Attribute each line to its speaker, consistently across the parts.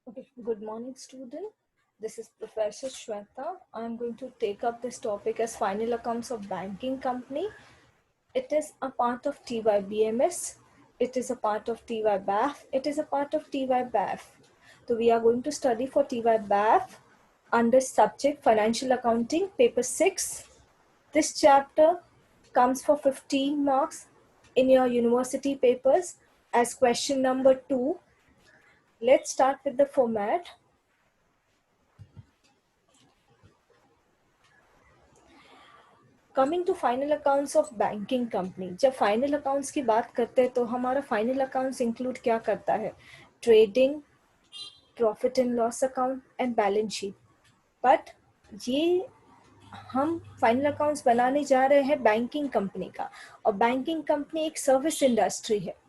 Speaker 1: Okay, good morning, student. This is Professor Shweta. I'm going to take up this topic as final accounts of banking company. It is a part of TYBMS. It is a part of TYBAF. It is a part of TYBAF. So we are going to study for TYBAF under subject Financial Accounting, paper 6. This chapter comes for 15 marks in your university papers as question number 2. Let's start with the format. Coming to final accounts of banking company. जब final accounts की बात करते हैं तो हमारा final accounts include क्या करता है? Trading, profit and loss account and balance sheet. But ये हम फाइनल अकाउंट्स बनाने जा रहे हैं बैंकिंग कंपनी का, और बैंकिंग कंपनी एक सर्विस इंडस्ट्री है।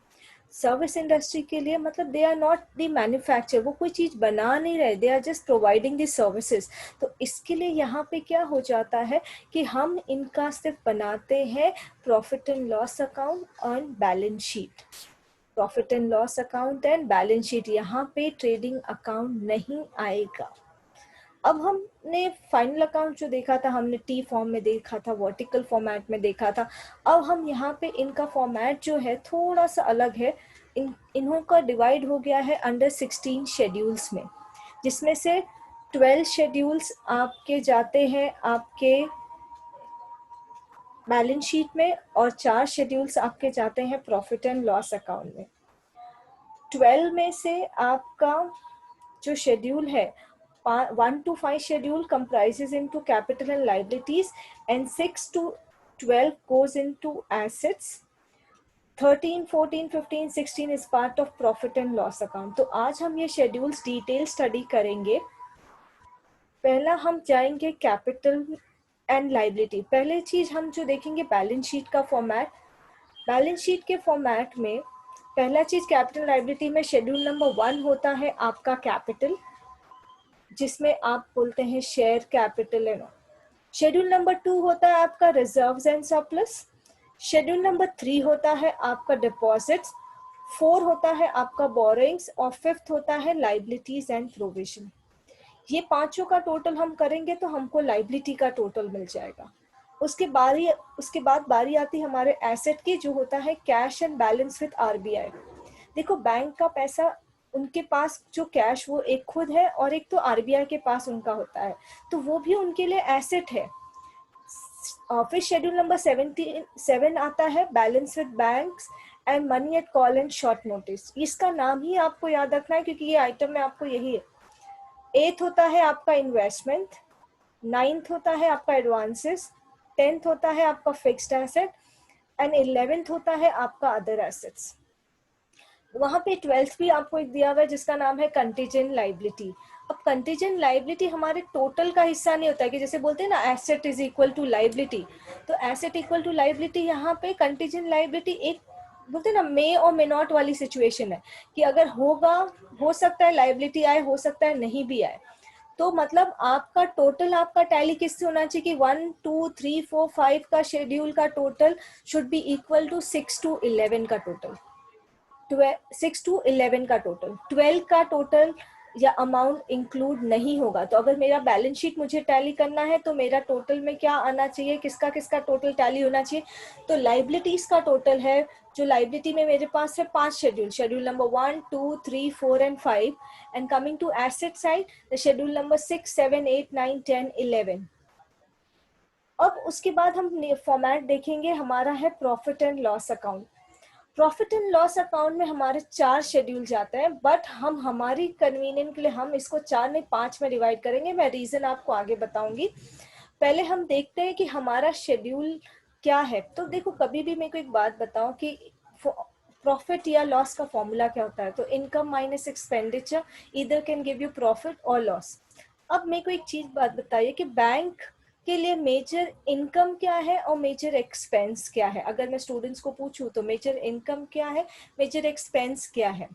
Speaker 1: सर्विस इंडस्ट्री के लिए मतलब they are not the manufacture, वो कोई चीज बना नहीं रहे, they are just providing the services. तो इसके लिए यहाँ पे क्या हो जाता है कि हम इनका सिर्फ बनाते हैं प्रॉफिट एंड लॉस अकाउंट और balance sheet. Profit and loss account and balance sheet, यहाँ पे ट्रेडिंग अकाउंट नहीं आएगा। अब हमने फाइनल अकाउंट जो देखा था, हमने टी फॉर्म में देखा था, वर्टिकल फॉर्मेट में देखा था। अब हम यहाँ पे इनका फॉर्मेट जो है थोड़ा सा अलग है। इन्हों का डिवाइड हो गया है अंडर 16 शेड्यूल्स में, जिसमें से 12 शेड्यूल्स आपके जाते हैं आपके बैलेंस शीट में और 4 शेड्यूल्स आपके जाते हैं प्रॉफिट एंड लॉस अकाउंट में। 12 में से आपका जो शेड्यूल है, 1 to 5 schedule comprises into capital and liabilities, and 6 to 12 goes into assets. 13, 14, 15, 16 is part of profit and loss account. तो आज हम ये शेड्यूल्स डिटेल स्टडी करेंगे। पहला हम जाएंगे कैपिटल एंड लाइबिलिटी। पहले चीज हम जो देखेंगे बैलेंस शीट का फॉर्मेट। बैलेंस शीट के फॉर्मेट में पहला चीज कैपिटल लाइबिलिटी में शेड्यूल नंबर 1 होता है आपका कैपिटल, जिसमें आप बोलते हैं share capital and all. Schedule number 2 होता है आपका reserves and surplus. Schedule number 3 होता है आपका डिपॉजिट्स। 4 होता है आपका बोरोइंग्स और 5th होता है लाइबिलिटीज एंड प्रोविजन। ये पांचों का टोटल हम करेंगे तो हमको लाइबिलिटी का टोटल मिल जाएगा। उसके बाद बारी आती है हमारे एसेट की, जो होता है cash and balance with RBI. देखो, बैंक का पैसा उनके पास जो कैश वो एक खुद है और एक तो आरबीआई के पास उनका होता है, तो वो भी उनके लिए एसेट है। फिर शेड्यूल नंबर 7 आता है balance with banks and money at call and short notice. इसका नाम ही आपको याद रखना है क्योंकि ये आइटम में आपको यही है। 8th होता है आपका इन्वेस्टमेंट। 9th होता है आपका एडवांसेस। 10th होता है आपका फिक्स्ड एसेट एंड 11th होता है आपका अदर एसेट्स। वहां पे 12th भी आपको एक दिया हुआ है जिसका नाम है कंटीजेंट लाइबिलिटी। अब कंटीजेंट लाइबिलिटी हमारे टोटल का हिस्सा नहीं होता है कि जैसे बोलते हैं ना asset is equal to liability, तो एसेट इक्वल टू लाइबिलिटी यहाँ पे कंटीजेंट लाइबिलिटी एक बोलते हैं ना मे और मे नॉट वाली सिचुएशन है कि अगर होगा, हो सकता है लाइबिलिटी आए, हो सकता है नहीं भी आए। तो मतलब आपका टोटल आपका टैली किससे होना चाहिए कि 1, 2, 3, 4, 5 का शेड्यूल का total should be equal to 6 to 11 का टोटल। 6 to 11 का टोटल, 12 का टोटल या अमाउंट इंक्लूड नहीं होगा। तो अगर मेरा बैलेंस शीट मुझे टैली करना है तो मेरा टोटल में क्या आना चाहिए, किसका किसका टोटल टैली होना चाहिए? तो लाइबिलिटीज का टोटल है, जो लाइबिलिटी में मेरे पास है 5 schedule, schedule number 1, 2, 3, 4 and 5। And coming to asset side, the schedule number 6, 7, 8, 9, 10, 11। अब उसके बाद हम फॉर्मेट देखेंगे, हमारा है profit and loss account. Profit and loss account में हमारे 4 शेड्यूल जाते हैं, बट हम हमारी कन्वीनियंट के लिए हम इसको 4 नहीं 5 में डिवाइड करेंगे। मैं रीजन आपको आगे बताऊंगी। पहले हम देखते हैं कि हमारा शेड्यूल क्या है। तो देखो, कभी भी मेरे को एक बात बताओ कि प्रॉफिट या लॉस का फॉर्मूला क्या होता है? तो इनकम माइनस एक्सपेंडिचर इधर कैन गिव यू प्रॉफिट और लॉस। अब मेरे को एक चीज बात बताइए कि बैंक के लिए मेजर इनकम क्या है और मेजर एक्सपेंस क्या है? अगर मैं स्टूडेंट्स को पूछूं तो मेजर इनकम क्या है, मेजर एक्सपेंस क्या है?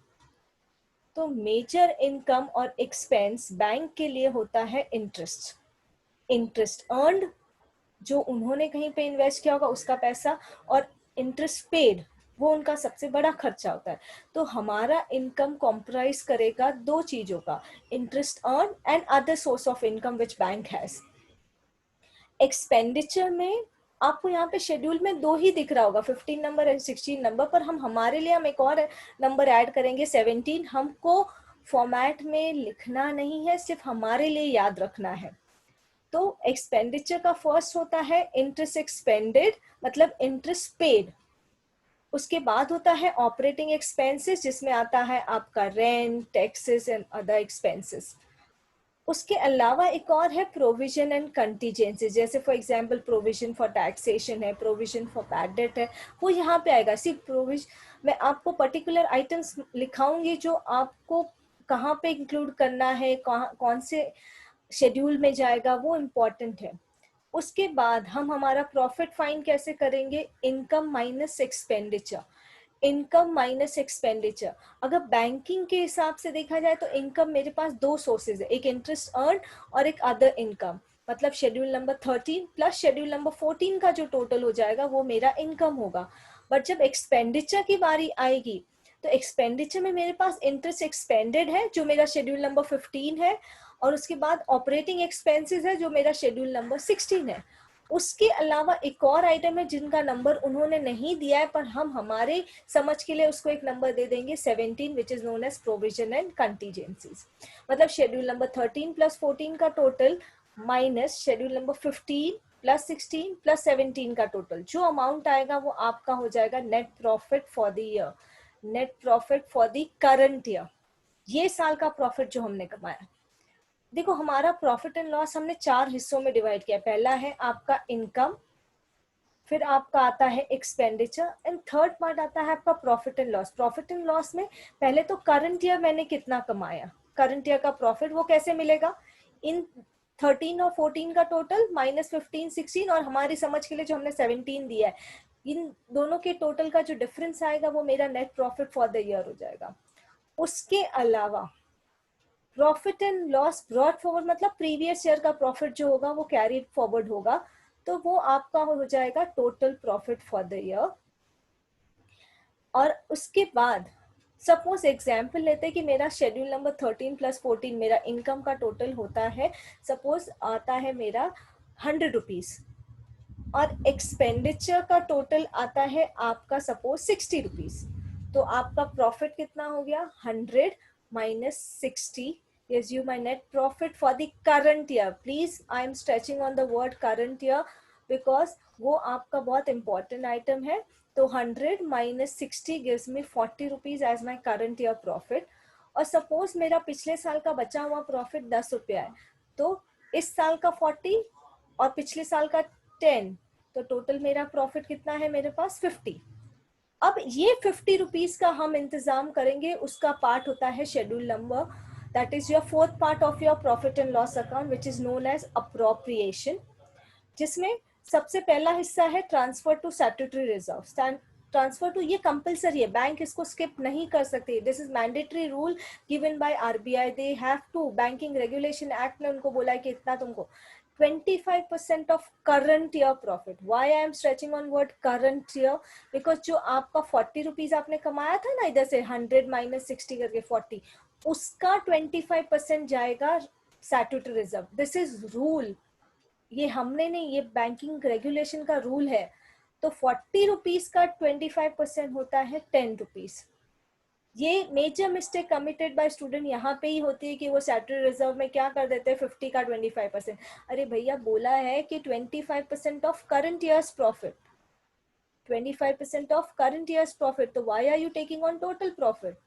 Speaker 1: तो मेजर इनकम और एक्सपेंस बैंक के लिए होता है इंटरेस्ट। इंटरेस्ट अर्नड, जो उन्होंने कहीं पे इन्वेस्ट किया होगा उसका पैसा, और इंटरेस्ट पेड, वो उनका सबसे बड़ा खर्चा होता है। तो हमारा इनकम कॉम्प्राइज करेगा दो चीजों का, interest earn and other source of income which bank has. Expenditure में आपको यहाँ पे शेड्यूल में दो ही दिख रहा होगा, 15 नंबर एंड 16 नंबर, पर हम हमारे लिए हम एक और नंबर ऐड करेंगे 17। हमको फॉर्मेट में लिखना नहीं है, सिर्फ हमारे लिए याद रखना है। तो एक्सपेंडिचर का फर्स्ट होता है इंटरेस्ट एक्सपेंडेड, मतलब इंटरेस्ट पेड। उसके बाद होता है ऑपरेटिंग एक्सपेंसेस, जिसमें आता है आपका rent, taxes and other expenses. उसके अलावा एक और है प्रोविजन एंड कंटीजेंसी, जैसे for example provision for taxation है, प्रोविजन फॉर बैड डेट है, वो यहाँ पे आएगा। सिर्फ प्रोविजन मैं आपको पर्टिकुलर आइटम्स लिखाऊंगी जो आपको कहाँ पे इंक्लूड करना है, कौन से शेड्यूल में जाएगा, वो इम्पोर्टेंट है। उसके बाद हम हमारा प्रॉफिट फाइंड कैसे करेंगे, income minus expenditure. Income minus expenditure, अगर बैंकिंग के हिसाब से देखा जाए तो इनकम मेरे पास दो सोर्सेज है, एक इंटरेस्ट अर्न और एक अदर इनकम। मतलब schedule number 13 plus schedule number 14 का जो टोटल हो जाएगा वो मेरा इनकम होगा। बट जब एक्सपेंडिचर की बारी आएगी तो एक्सपेंडिचर में मेरे पास इंटरेस्ट एक्सपेंडेड है जो मेरा शेड्यूल नंबर 15 है, और उसके बाद ऑपरेटिंग एक्सपेंसेस है जो मेरा शेड्यूल नंबर 16 है। उसके अलावा एक और आइटम है जिनका नंबर उन्होंने नहीं दिया है, पर हम हमारे समझ के लिए उसको एक नंबर दे देंगे 17, which is known as provision and contingencies. मतलब शेड्यूल नंबर 13 प्लस 14 का total minus schedule number 15 plus 16 plus 17 का टोटल, जो अमाउंट आएगा वो आपका हो जाएगा net profit for the year, net profit for the current year, ये साल का प्रॉफिट जो हमने कमाया। देखो हमारा प्रॉफिट एंड लॉस हमने 4 हिस्सों में डिवाइड किया। पहला है आपका इनकम, फिर आपका आता है एक्सपेंडिचर, एंड थर्ड पार्ट आता है आपका profit and loss. Profit and loss में पहले तो करंट ईयर मैंने कितना कमाया, करंट ईयर का प्रॉफिट वो कैसे मिलेगा, इन 13 और 14 का टोटल माइनस 15 16 और हमारी समझ के लिए जो हमने 17 दिया है, इन दोनों के टोटल का जो डिफरेंस आएगा वो मेरा net profit for the year हो जाएगा। उसके अलावा profit and loss brought forward, मतलब प्रीवियस ईयर का प्रॉफिट जो होगा वो कैरीड फॉरवर्ड होगा, तो वो आपका हो जाएगा total profit for the year. और उसके बाद सपोज एग्जाम्पल लेते हैं कि मेरा शेड्यूल नंबर 13 प्लस 14 मेरा इनकम का टोटल होता है, सपोज आता है मेरा 100 रुपीज, और एक्सपेंडिचर का टोटल आता है आपका सपोज 60 रुपीज। तो आपका प्रॉफिट कितना हो गया, 100 minus 60 gives you my net profit for the current year. Please, I am stretching on the word current year because वो आपका बहुत important item है। तो 100 minus 60 gives me 40 rupees as my current year profit। और suppose मेरा पिछले साल का बचा हुआ प्रॉफिट 10 रुपया है, तो इस साल का 40 और पिछले साल का 10, तो टोटल मेरा प्रॉफिट कितना है मेरे पास 50। अब ये 50 रुपीज का हम इंतजाम करेंगे, उसका पार्ट होता है schedule number, that is your fourth part of your profit and loss account which is known as appropriation, जिसमें सबसे पहला हिस्सा है transfer to statutory reserve. Transfer to ये कंपलसरी है, बैंक इसको स्किप नहीं कर सकती, this is mandatory rule given by RBI, they have to, banking regulation act ने उनको बोला है कि इतना तुमको 25% of current year profit. Why I M stretching on word current year, because जो आपका 40 रुपीज आपने कमाया था ना इधर से 100 माइनस 60 करके 40, उसका 25% जाएगा statutory reserve. This is rule, ये हमने नहीं, ये बैंकिंग रेगुलेशन का रूल है। तो 40 रुपीज का 25% होता है 10 रुपीज। ये major mistake committed by student यहाँ पे ही होती है कि वो स्टैट्यूटरी रिजर्व में क्या कर देते हैं 50 का 25%। अरे भैया बोला है कि 25% of current year's profit, 25% of current year's profit, तो why are you taking on total profit.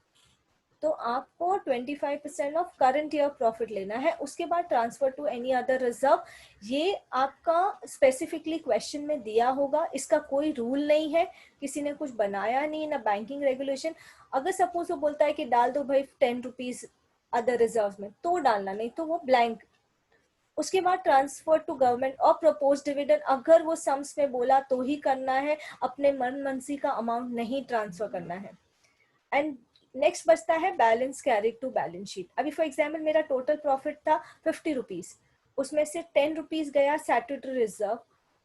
Speaker 1: तो आपको 25% ऑफ करंट ईयर प्रॉफिट लेना है। उसके बाद transfer to any other reserve, ये आपका स्पेसिफिकली क्वेश्चन में दिया होगा, इसका कोई रूल नहीं है, किसी ने कुछ बनाया नहीं ना बैंकिंग रेगुलेशन। अगर सपोज वो बोलता है कि डाल दो भाई 10 रुपीज अदर रिजर्व में, तो डालना, नहीं तो वो ब्लैंक। उसके बाद ट्रांसफर टू गवर्नमेंट और प्रपोज डिविडेंड, अगर वो सम्स में बोला तो ही करना है, अपने मन मनसी का अमाउंट नहीं ट्रांसफर करना है। एंड नेक्स्ट बचता है balance carry to balance sheet. अभी फॉर एग्जाम्पल मेरा टोटल प्रॉफिट था 50 रुपीज, उसमें से 10 रुपीज गया स्टैट्यूटरी रिजर्व,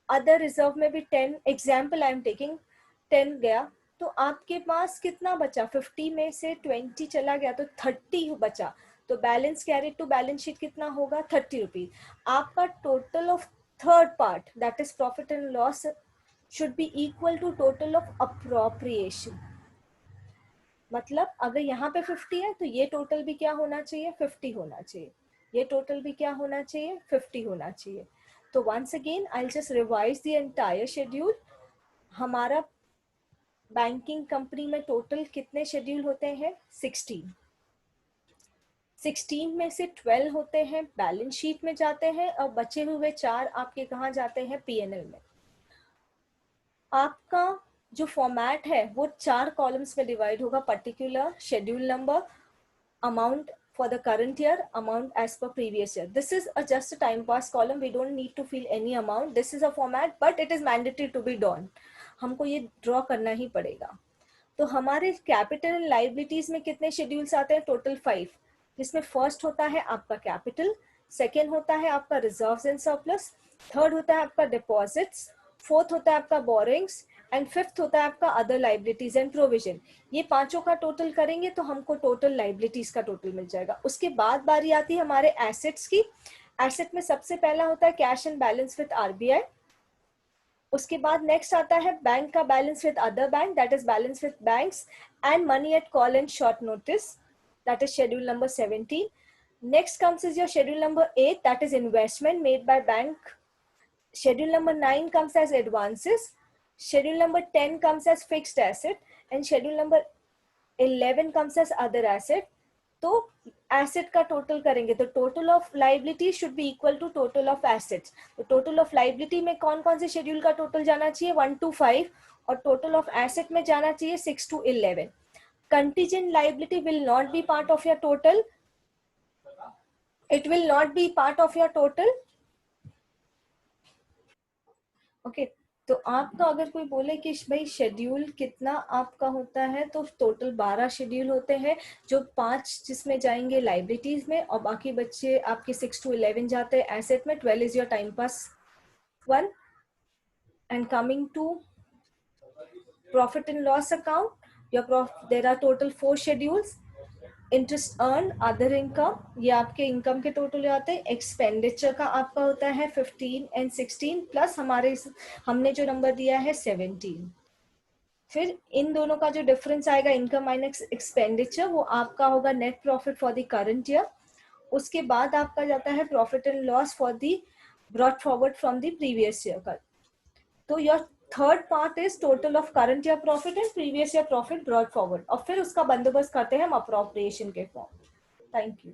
Speaker 1: अदर रिजर्व में भी 10, एग्जाम्पल आई एम टेकिंग 10 गया, तो आपके पास कितना बचा, 50 में से 20 चला गया तो 30 बचा, तो balance carried to balance sheet कितना होगा, 30 रुपीज। आपका total of third part that is profit and loss should be equal to total of appropriation. मतलब अगर यहाँ पे 50 है तो ये टोटल भी क्या होना चाहिए, 50 होना चाहिए, ये टोटल भी क्या होना चाहिए, 50 होना चाहिए। तो once again I just revise the entire schedule. हमारा बैंकिंग कंपनी में टोटल कितने शेड्यूल होते हैं, 16। 16 में से 12 होते हैं बैलेंस शीट में जाते हैं, और बचे हुए 4 आपके कहाँ जाते हैं, पीएनएल में। आपका जो फॉर्मेट है वो 4 कॉलम्स में डिवाइड होगा, particular, schedule number, amount for the current year, amount as per previous year. This is just a time pass column. We don't need to fill any amount. This is a format, but it is mandatory to be done. हमको ये draw करना ही पड़ेगा। तो हमारे capital and liabilities में कितने schedules आते हैं, टोटल 5, जिसमें फर्स्ट होता है आपका कैपिटल, सेकेंड होता है आपका रिजर्व्स एंड सरप्लस, थर्ड होता है आपका डिपॉजिट्स, फोर्थ होता है आपका बोरिंग्स, एंड फिफ्थ होता है आपका अदर लाइबिलिटीज एंड प्रोविजन। ये पांचों का टोटल करेंगे तो हमको टोटल लाइबिलिटीज का टोटल मिल जाएगा। उसके बाद बारी आती है हमारे एसेट्स की। एसेट में सबसे पहला होता है cash and balance with RBI. उसके बाद नेक्स्ट आता है बैंक का balance with other bank, that is balance with banks and money at call and short notice, that is schedule number 17. Next comes is your schedule number 8, that is investment made by bank. Schedule number 9 comes as advances. Schedule number 10 comes as fixed asset, and schedule number 11 comes as other asset. तो asset का total करेंगे तो total of liability should be equal to total of assets. तो total of liability में कौन कौन से schedule का टोटल जाना चाहिए, 1 to 5, और टोटल ऑफ एसेट में जाना चाहिए 6 to 11. Contingent liability will not be part of your total, it will not be part of your total. Okay तो आपका अगर कोई बोले कि भाई शेड्यूल कितना आपका होता है, तो टोटल 12 शेड्यूल होते हैं, जो 5 जिसमें जाएंगे लाइबिलिटीज में, और बाकी बच्चे आपके 6 to 11 जाते हैं एसेट में। 12 is your time pass 1. And coming to profit and loss account, there are total 4 schedules. Interest earn, other income, ये आपके इनकम के टोटल आते हैं। एक्सपेंडिचर का आपका होता है 15 and 16, प्लस हमने जो नंबर दिया है 17। फिर इन दोनों का जो डिफरेंस आएगा, इनकम माइनस एक्सपेंडिचर, वो आपका होगा net profit for the current year. उसके बाद आपका जाता है profit and loss for the brought forward from the previous year का। तो your third part is total of current year profit and previous year profit brought forward, और फिर उसका बंदोबस्त करते हैं हम अप्रोप्रिएशन के फॉर्म। Thank you.